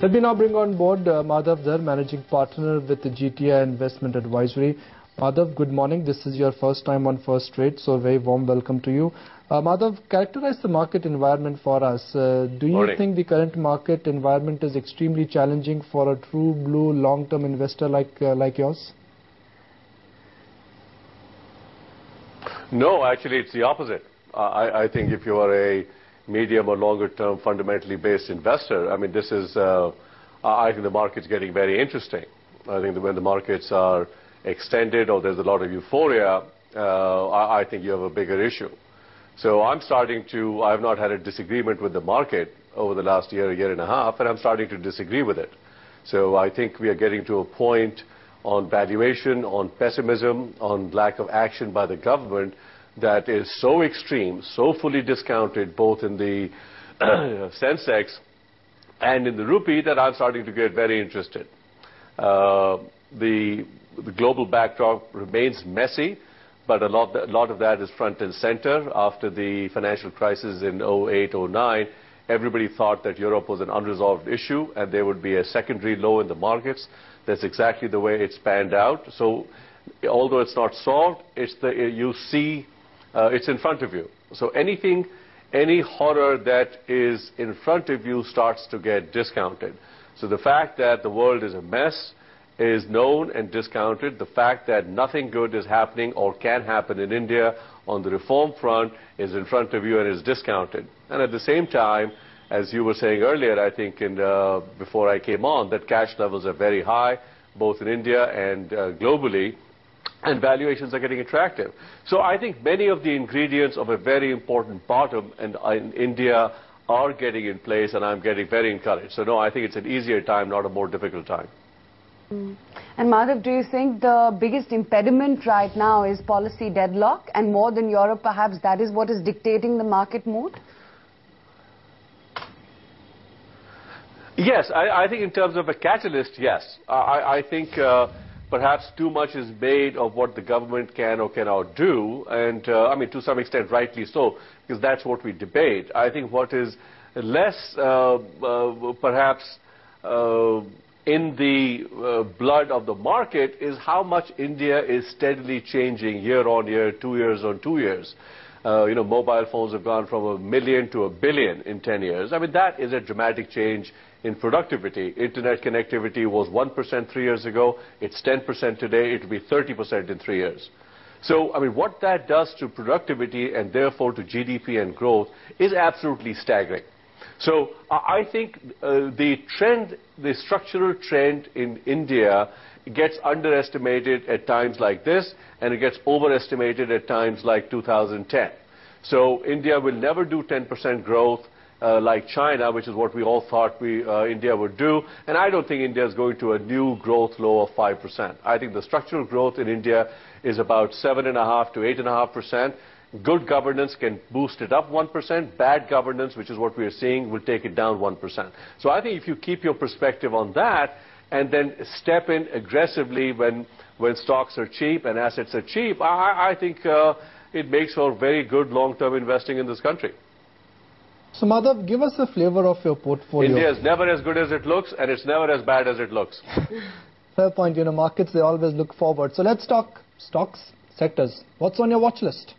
Let me now bring on board Madhav Dhar, Managing Partner with the GTI Investment Advisory. Madhav, good morning. This is your first time on First Trade, so a very warm welcome to you. Madhav, characterize the market environment for us. Do you think the current market environment is extremely challenging for a true blue long-term investor like yours? No, actually it's the opposite. I think if you are a medium or longer term fundamentally based investor, I mean this is, I think the market's getting very interesting. I think that when the markets are extended or there's a lot of euphoria, I think you have a bigger issue. So I've not had a disagreement with the market over the last year and a half, and I'm starting to disagree with it. So I think we are getting to a point on valuation, on pessimism, on lack of action by the government that is so extreme, so fully discounted both in the Sensex and in the rupee that I'm starting to get very interested. The global backdrop remains messy, but a lot of that is front and center. After the financial crisis in 08, 09, everybody thought that Europe was an unresolved issue and there would be a secondary low in the markets. That's exactly the way it's panned out. So although it's not solved, you see it's in front of you. So any horror that is in front of you starts to get discounted. So the fact that the world is a mess is known and discounted. The fact that nothing good is happening or can happen in India on the reform front is in front of you and is discounted. And at the same time, as you were saying earlier, I think before I came on, that cash levels are very high, both in India and globally, and valuations are getting attractive. So I think many of the ingredients of a very important bottom in India are getting in place, and I'm getting very encouraged. So no, I think it's an easier time, not a more difficult time. And Madhav, do you think the biggest impediment right now is policy deadlock, and more than Europe perhaps that is what is dictating the market mood? Yes, I think in terms of a catalyst, yes. I think perhaps too much is made of what the government can or cannot do, and I mean to some extent rightly so, because that's what we debate. I think what is less perhaps in the blood of the market is how much India is steadily changing year on year, 2 years on 2 years. Mobile phones have gone from 1 million to 1 billion in 10 years. I mean, that is a dramatic change in productivity. Internet connectivity was 1% 3 years ago. It's 10% today. It will be 30% in 3 years. So, I mean, what that does to productivity and therefore to GDP and growth is absolutely staggering. So, I think the structural trend in India gets underestimated at times like this, and it gets overestimated at times like 2010. So India will never do 10% growth like China, which is what we all thought India would do. And I don't think India is going to a new growth low of 5%. I think the structural growth in India is about 7.5% to 8.5%. Good governance can boost it up 1%. Bad governance, which is what we are seeing, will take it down 1%. So I think if you keep your perspective on that, and then step in aggressively when stocks are cheap and assets are cheap, I think it makes for very good long-term investing in this country. So Madhav, give us a flavor of your portfolio. India is never as good as it looks, and it's never as bad as it looks. Fair point. Markets, they always look forward. So let's talk stocks, sectors. What's on your watch list?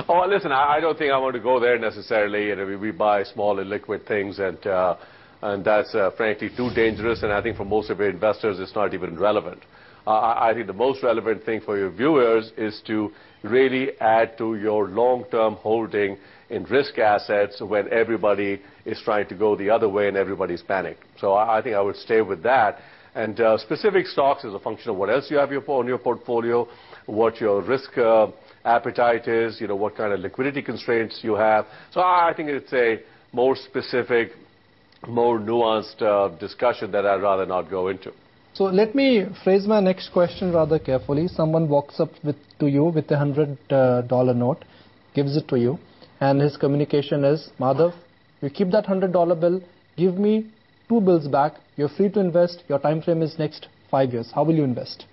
Oh, listen, I don't think I want to go there necessarily. We buy small and liquid things, and that's frankly too dangerous, and I think for most of your investors it's not even relevant. I think the most relevant thing for your viewers is to really add to your long-term holding in risk assets when everybody is trying to go the other way and everybody's panicked. So I think I would stay with that. And specific stocks is a function of what else you have on your portfolio, what your risk appetite is, what kind of liquidity constraints you have. So I think it's a more specific, more nuanced discussion that I'd rather not go into. So let me phrase my next question rather carefully. Someone walks up to you with a $100 note, gives it to you, and his communication is, Madhav, you keep that $100 bill, give me 2 bills back, you're free to invest, your time frame is next 5 years. How will you invest?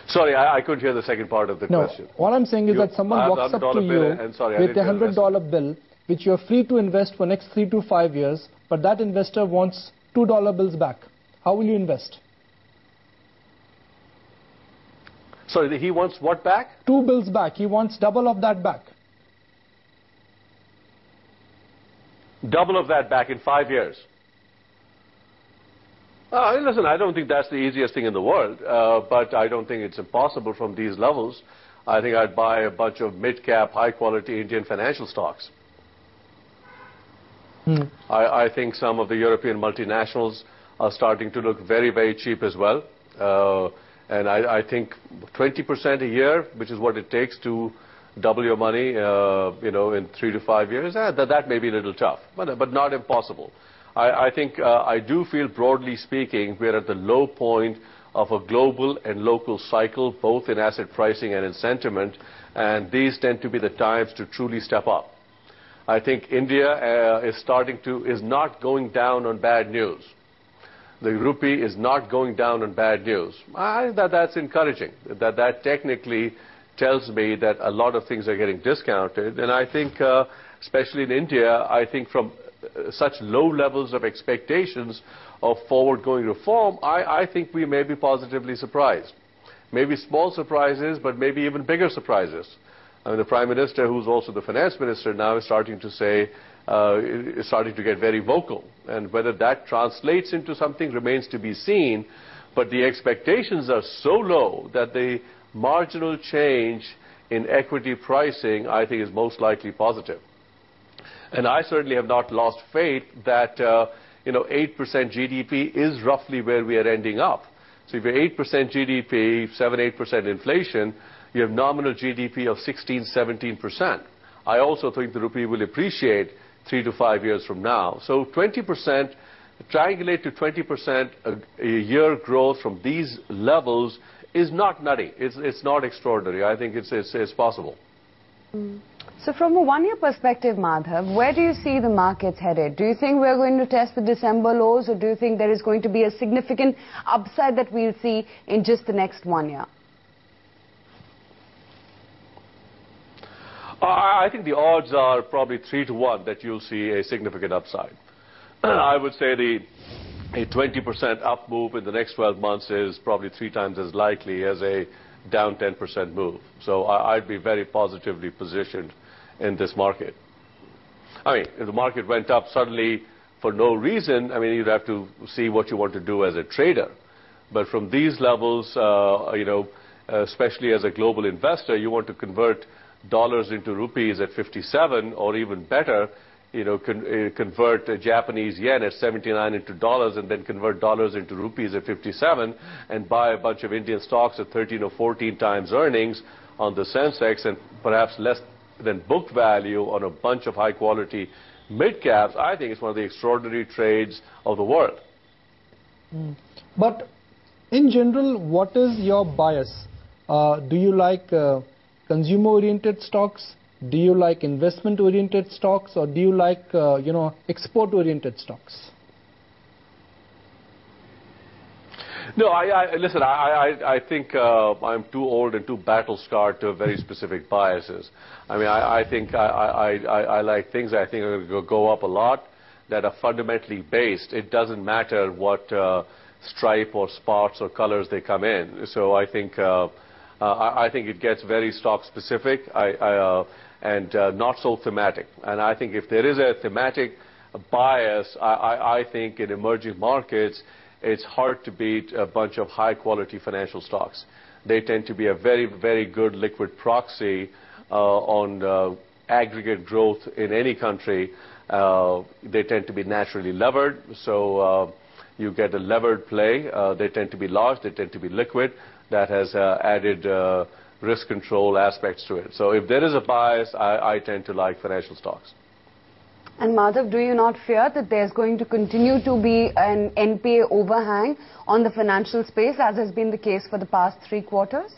Sorry, I couldn't hear the second part of the question. What I'm saying is that someone walks up to you with a $100 bill, which you're free to invest for next 3 to 5 years, but that investor wants $2 bills back. How will you invest? Sorry, he wants what back? 2 bills back. He wants double of that back. Double of that back in 5 years. Listen, I don't think that's the easiest thing in the world, but I don't think it's impossible from these levels. I think I'd buy a bunch of mid-cap, high-quality Indian financial stocks. I think some of the European multinationals are starting to look very, very cheap as well. And I think 20% a year, which is what it takes to double your money, in 3 to 5 years, that may be a little tough, but not impossible. I think I do feel, broadly speaking, we're at the low point of a global and local cycle, both in asset pricing and in sentiment, and these tend to be the times to truly step up. I think India is not going down on bad news. The rupee is not going down on bad news. That's encouraging. That technically tells me that a lot of things are getting discounted, and I think, especially in India, I think from such low levels of expectations of forward-going reform, I think we may be positively surprised. Maybe small surprises, but maybe even bigger surprises. I mean, the Prime Minister, who's also the Finance Minister now, is starting to say, is starting to get very vocal. And whether that translates into something remains to be seen, but the expectations are so low that the marginal change in equity pricing, I think, is most likely positive. And I certainly have not lost faith that 8% GDP is roughly where we are ending up. So if you're 8% GDP, 7-8% inflation, you have nominal GDP of 16-17%. I also think the rupee will appreciate 3 to 5 years from now. So 20%, triangulate to 20% a year growth from these levels is not nutty. It's not extraordinary. I think it's possible. So from a one-year perspective, Madhav, where do you see the markets headed? Do you think we're going to test the December lows, or do you think there is going to be a significant upside that we'll see in just the next 1 year? I think the odds are probably 3 to 1 that you'll see a significant upside. I would say a 20% up move in the next 12 months is probably 3 times as likely as a down 10% move. So I'd be very positively positioned in this market. I mean, if the market went up suddenly for no reason, I mean, you'd have to see what you want to do as a trader. But from these levels, especially as a global investor, you want to convert dollars into rupees at 57, or even better, convert Japanese yen at 79 into dollars, and then convert dollars into rupees at 57, and buy a bunch of Indian stocks at 13 or 14 times earnings on the Sensex, and perhaps less than book value on a bunch of high-quality mid-caps. I think it's one of the extraordinary trades of the world. But in general, what is your bias? Do you like consumer-oriented stocks? Do you like investment-oriented stocks, or do you like, export-oriented stocks? No, listen, I think I'm too old and too battle-scarred to have very specific biases. I mean, I think I like things I think are going to go up a lot that are fundamentally based. It doesn't matter what stripe or spots or colors they come in. So I think it gets very stock-specific and not so thematic. And I think if there is a thematic bias, I think in emerging markets, it's hard to beat a bunch of high-quality financial stocks. They tend to be a very, very good liquid proxy on aggregate growth in any country. They tend to be naturally levered, so you get a levered play. They tend to be large. They tend to be liquid. That has added risk control aspects to it. So if there is a bias, I tend to like financial stocks. And Madhav, do you not fear that there's going to continue to be an NPA overhang on the financial space, as has been the case for the past 3 quarters?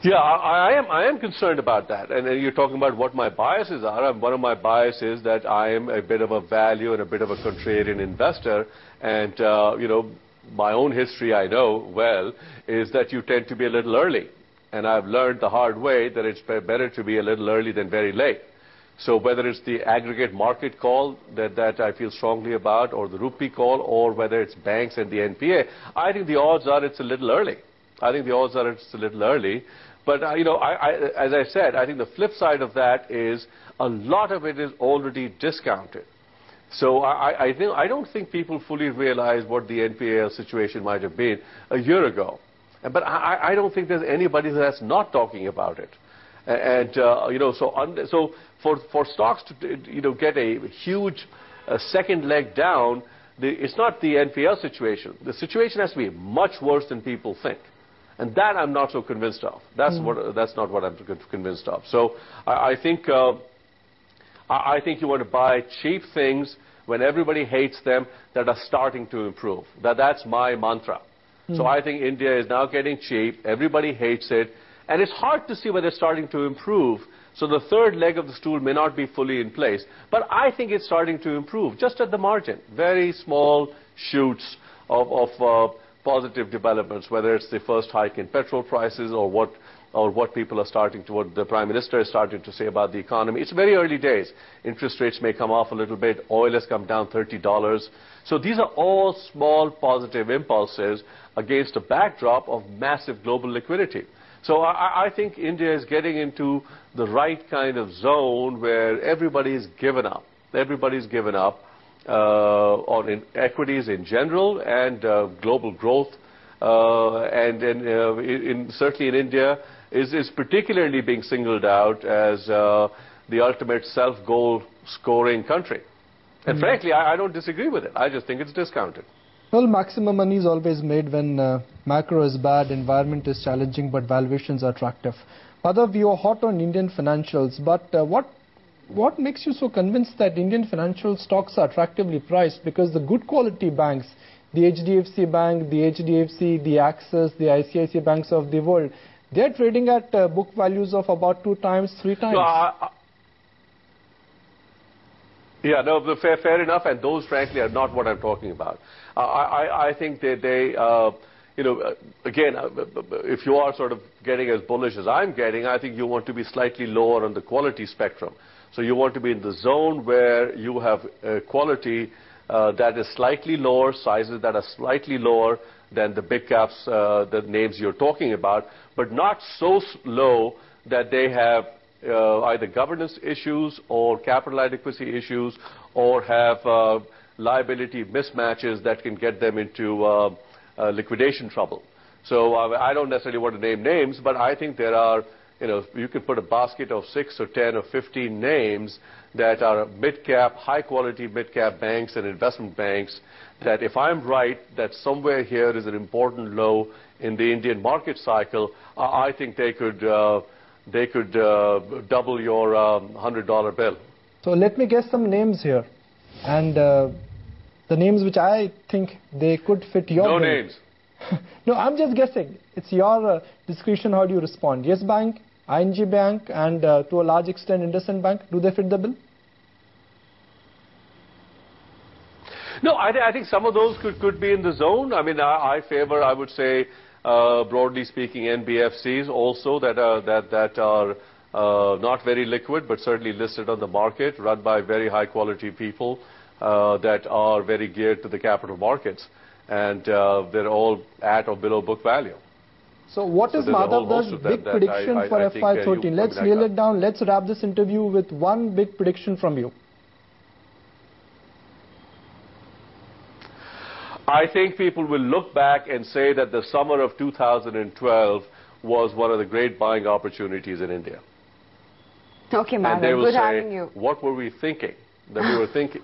Yeah, I am concerned about that. And you're talking about what my biases are. One of my biases is that I am a bit of a value and a bit of a contrarian investor. And, my own history I know well, is that you tend to be a little early. And I've learned the hard way that it's better to be a little early than very late. So whether it's the aggregate market call that I feel strongly about, or the rupee call, or whether it's banks and the NPA, I think the odds are it's a little early. I think the odds are it's a little early. But, you know, as I said, I think the flip side of that is a lot of it is already discounted. So I don't think people fully realize what the NPA situation might have been a year ago. But I don't think there's anybody that's not talking about it. And, you know, so for stocks to, you know, get a huge second leg down, it's not the NPL situation. The situation has to be much worse than people think. And that I'm not so convinced of. That's not what I'm convinced of. So I think you want to buy cheap things when everybody hates them that are starting to improve. That's my mantra. So I think India is now getting cheap. Everybody hates it. And it's hard to see whether it's starting to improve. So the third leg of the stool may not be fully in place. But I think it's starting to improve, just at the margin. Very small shoots of positive developments, whether it's the first hike in petrol prices or what people are starting to, what the Prime Minister is starting to say about the economy. It's very early days. Interest rates may come off a little bit. Oil has come down $30. So these are all small positive impulses against a backdrop of massive global liquidity. So I think India is getting into the right kind of zone where everybody's given up. Everybody's given up on equities in general and global growth. Certainly in India is particularly being singled out as the ultimate self-goal scoring country. And frankly, I don't disagree with it. I just think it's discounted. Well, maximum money is always made when macro is bad, environment is challenging, but valuations are attractive. Madhav, you are hot on Indian financials, but what makes you so convinced that Indian financial stocks are attractively priced? Because the good quality banks, the HDFC Bank, the HDFC, the Axis, the ICICI banks of the world, they are trading at book values of about 2 times, 3 times. Yeah, no, fair enough, and those, frankly, are not what I'm talking about. I think they you know, again, if you are sort of getting as bullish as I'm getting, I think you want to be slightly lower on the quality spectrum. So you want to be in the zone where you have quality that is slightly lower, sizes that are slightly lower than the big caps, the names you're talking about, but not so low that they have either governance issues or capital adequacy issues or have liability mismatches that can get them into liquidation trouble. So I don't necessarily want to name names, but I think there are, you know, you could put a basket of 6 or 10 or 15 names that are mid-cap, high-quality mid-cap banks and investment banks that if I'm right, that somewhere here is an important low in the Indian market cycle, I think they could double your $100 bill. So let me guess some names here. And the names which I think they could fit your bill. No names. No, I'm just guessing. It's your discretion how do you respond. Yes Bank, ING Bank, and to a large extent IndusInd Bank, do they fit the bill? No, I think some of those could be in the zone. I mean, I favor, I would say, broadly speaking, NBFCs also that are not very liquid, but certainly listed on the market, run by very high-quality people that are very geared to the capital markets, and they're all at or below book value. So what is Madhav's big prediction for FY13? Let's nail it down. Let's wrap this interview with one big prediction from you. I think people will look back and say that the summer of 2012 was one of the great buying opportunities in India. Okay, Madhav, and they will good say, having you. what were we thinking? That we were thinking.